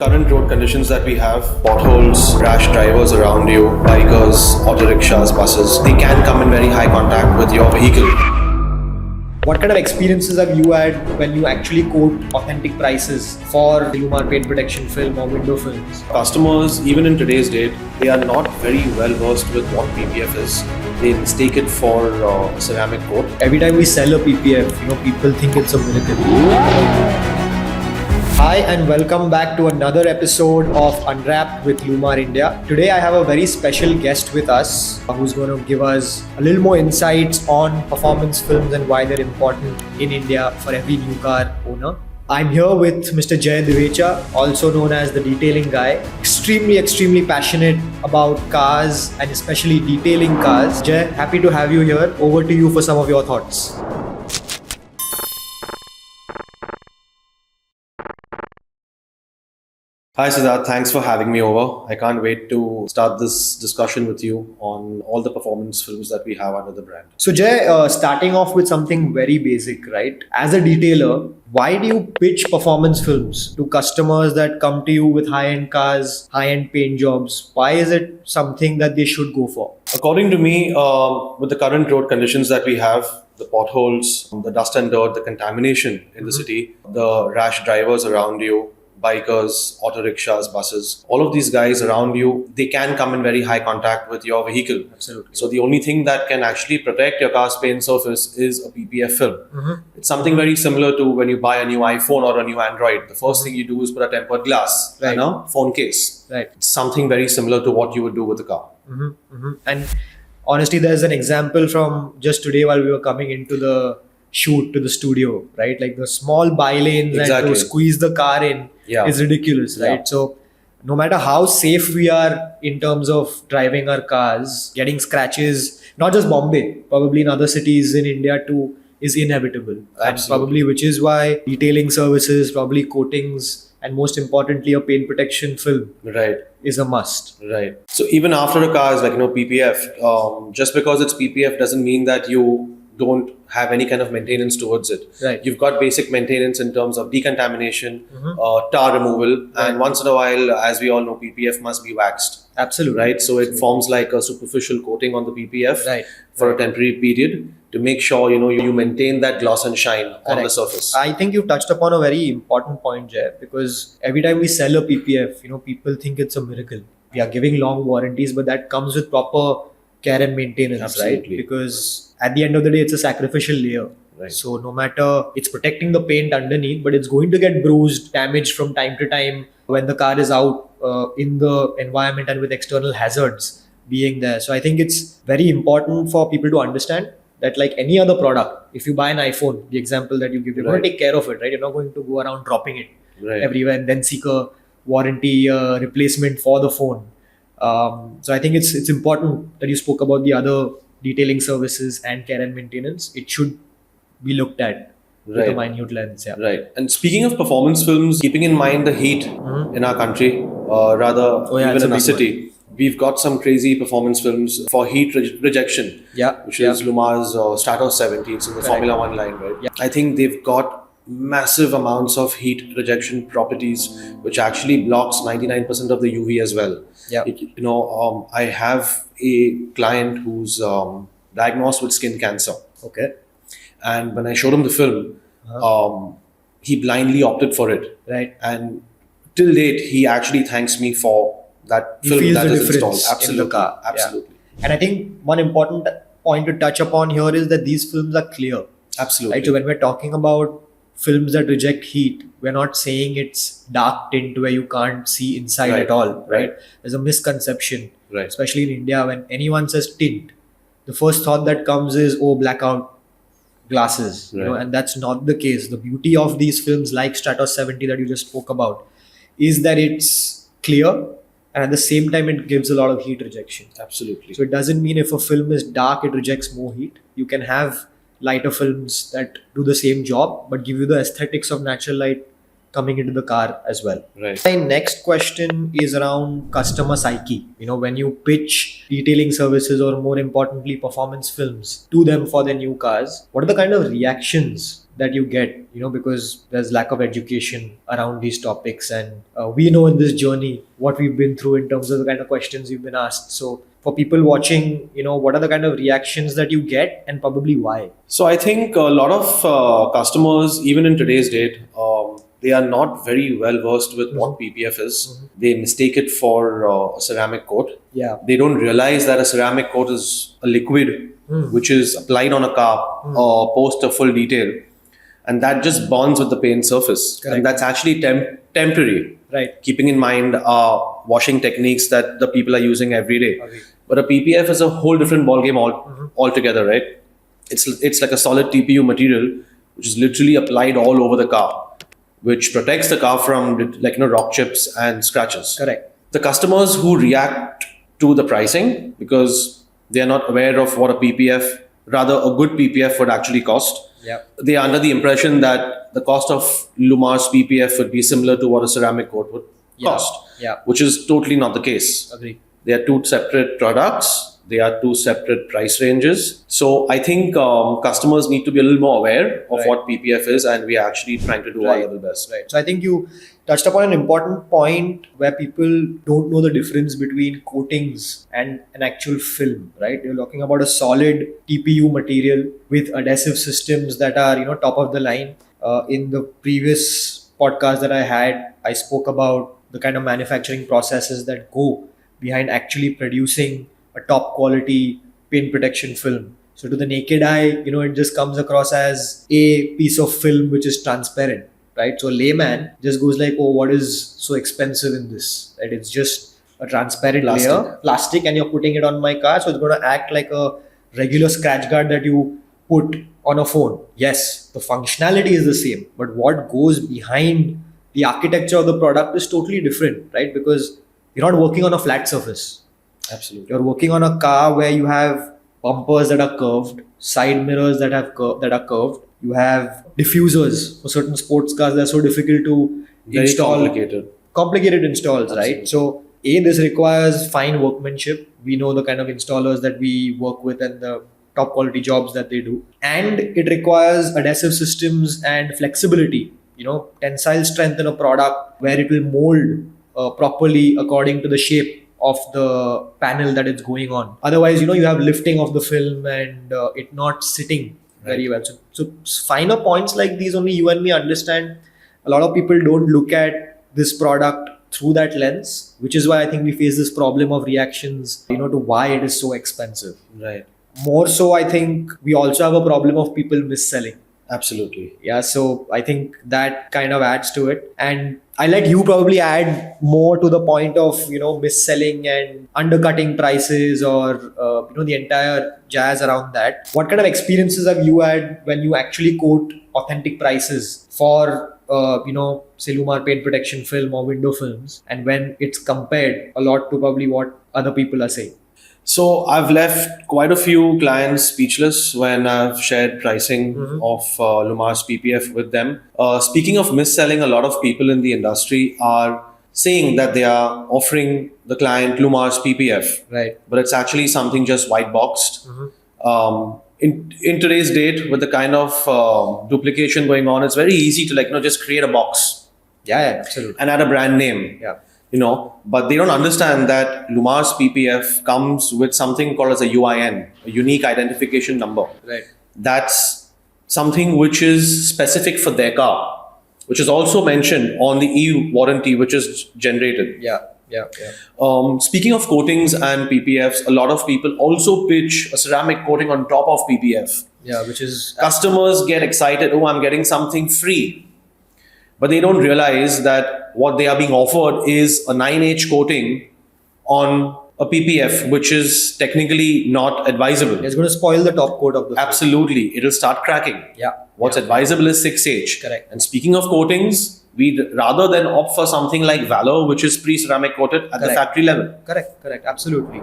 Current road conditions that we have, potholes, rash drivers around you, bikers, auto rickshaws, buses, they can come in very high contact with your vehicle. What kind of experiences have you had when you actually quote authentic prices for LLumar paint protection film or window films? Customers, even in today's date, they are not very well versed with what PPF is. They mistake it for a ceramic coat. Every time we sell a PPF, people think it's a miracle. Hi and welcome back to another episode of Unwrapped with LLumar India. Today I have a very special guest with us who's going to give us a little more insights on performance films and why they're important in India for every new car owner. I'm here with Mr. Jay Divecha, also known as the detailing guy. Extremely passionate about cars and especially detailing cars. Jay, happy to have you here. Over to you for some of your thoughts. Hi Siddharth, thanks for having me over. I can't wait to start this discussion with you on all the performance films that we have under the brand. So Jay, starting off with something very basic, right? As a detailer, why do you pitch performance films to customers that come to you with high-end cars, high-end paint jobs? Why is it something that they should go for? According to me, with the current road conditions that we have, the potholes, the dust and dirt, the contamination in the city, the rash drivers around you, bikers, auto rickshaws, buses, all of these guys around you, they can come in very high contact with your vehicle. Absolutely. So the only thing that can actually protect your car's paint surface is a PPF film. It's something very similar to when you buy a new iPhone or a new Android. The first thing you do is put a tempered glass in a phone case. Right. It's something very similar to what you would do with a car. And honestly, there's an example from just today while we were coming into the shoot to the studio, right? Like the small bylanes and to squeeze the car in is ridiculous, right? So no matter how safe we are in terms of driving our cars, getting scratches, not just Bombay, probably in other cities in India too, is inevitable. And probably which is why detailing services, probably coatings, and most importantly a paint protection film is a must. Right. So even after a car is like, PPF, just because it's PPF doesn't mean that you don't have any kind of maintenance towards it. Right. You've got basic maintenance in terms of decontamination, tar removal, and once in a while, as we all know, PPF must be waxed. Absolutely. Right. So it forms like a superficial coating on the PPF for a temporary period to make sure you maintain that gloss and shine on the surface. I think you've touched upon a very important point, Jay, because every time we sell a PPF, people think it's a miracle. We are giving long warranties, but that comes with proper care and maintenance, right? Because at the end of the day, it's a sacrificial layer. Right. So no matter, it's protecting the paint underneath, but it's going to get bruised, damaged from time to time when the car is out in the environment and with external hazards being there. So I think it's very important for people to understand that, like any other product, if you buy an iPhone, the example that you give, you're going to take care of it, right? You're not going to go around dropping it everywhere and then seek a warranty replacement for the phone. So I think it's important that you spoke about the other detailing services and care and maintenance. It should be looked at with a minute lens. Yeah. Right. And speaking of performance films, keeping in mind the heat in our country, even in our city, we've got some crazy performance films for Heat-rejection, which is LLumar's Stratos 70. It's in the Formula One line, right? Yeah. I think they've got massive amounts of heat rejection properties, which actually blocks 99% of the UV as well. Yeah. I have a client who's diagnosed with skin cancer. Okay. And when I showed him the film, he blindly opted for it. Right. And till date, he actually thanks me for that film that is installed. Absolutely. In the car. Absolutely. Yeah. And I think one important point to touch upon here is that these films are clear. Absolutely. Right? So when we're talking about films that reject heat, we're not saying it's dark tint where you can't see inside at all, right? There's a misconception, especially in India. When anyone says tint, the first thought that comes is, blackout glasses, and that's not the case. The beauty of these films like Stratos 70 that you just spoke about is that it's clear and at the same time it gives a lot of heat rejection. Absolutely. So it doesn't mean if a film is dark, it rejects more heat. You can have lighter films that do the same job but give you the aesthetics of natural light coming into the car as well. Right. My next question is around customer psyche. When you pitch detailing services or more importantly performance films to them for their new cars, what are the kind of reactions that you get, because there's lack of education around these topics, and we know in this journey what we've been through in terms of the kind of questions we've been asked. So for people watching, what are the kind of reactions that you get and probably why? So I think a lot of customers, even in today's date, they are not very well versed with what PPF is. They mistake it for a ceramic coat. Yeah. They don't realize that a ceramic coat is a liquid which is applied on a car post a full detail, and that just bonds with the paint surface. Correct. And that's actually temporary. Right. Keeping in mind washing techniques that the people are using every day. Okay. But a PPF is a whole different ballgame altogether, right? It's like a solid TPU material which is literally applied all over the car, which protects the car from rock chips and scratches. Correct. The customers who react to the pricing because they are not aware of what a PPF, rather a good PPF would actually cost. Yeah. They are under the impression that the cost of LLumar's PPF would be similar to what a ceramic coat would cost, which is totally not the case. Agree. They are two separate products. They are two separate price ranges. So I think customers need to be a little more aware of what PPF is, and we are actually trying to do our level best. Right. So I think you touched upon an important point where people don't know the difference between coatings and an actual film, right? You're talking about a solid TPU material with adhesive systems that are, top of the line. In the previous podcast that I had, I spoke about the kind of manufacturing processes that go behind actually producing a top quality paint protection film. So to the naked eye, it just comes across as a piece of film which is transparent, right? So a layman just goes like, oh, what is so expensive in this? Right? It's just a transparent plastic, and you're putting it on my car, so it's going to act like a regular scratch guard that you put on a phone. Yes, the functionality is the same, but what goes behind the architecture of the product is totally different, right? Because you're not working on a flat surface. Absolutely. You're working on a car where you have bumpers that are curved, side mirrors that are curved. You have diffusers for certain sports cars that are so difficult to install. Complicated installs, right? So this requires fine workmanship. We know the kind of installers that we work with and the top quality jobs that they do. And it requires adhesive systems and flexibility, tensile strength in a product where it will mold properly according to the shape of the panel that it's going on. Otherwise, you have lifting of the film and it not sitting very well. So finer points like these only you and me understand. A lot of people don't look at this product through that lens, which is why I think we face this problem of reactions, to why it is so expensive. Right. More so, I think we also have a problem of people mis-selling. Absolutely. Yeah, so I think that kind of adds to it. And I let you probably add more to the point of, mis-selling and undercutting prices or, the entire jazz around that. What kind of experiences have you had when you actually quote authentic prices for, say LLumar paint protection film or window films, and when it's compared a lot to probably what other people are saying? So I've left quite a few clients speechless when I've shared pricing of LLumar's PPF with them. Speaking of mis-selling, a lot of people in the industry are saying that they are offering the client LLumar's PPF, right? But it's actually something just white boxed. In today's date, with the kind of duplication going on, it's very easy to just create a box. Yeah, absolutely. And add a brand name. Yeah. But they don't understand that LLumar's PPF comes with something called as a UIN, a unique identification number. Right. That's something which is specific for their car, which is also mentioned on the e-warranty which is generated. Yeah. Speaking of coatings and PPFs, a lot of people also pitch a ceramic coating on top of PPF. Yeah, which is... Customers get excited, oh, I'm getting something free. But they don't realize that what they are being offered is a 9H coating on a PPF, which is technically not advisable. It's going to spoil the top coat of the Absolutely. It'll start cracking. Yeah. What's advisable is 6H. Correct. And speaking of coatings, we'd rather than opt for something like Valor, which is pre-ceramic coated at the factory level. Correct. Absolutely.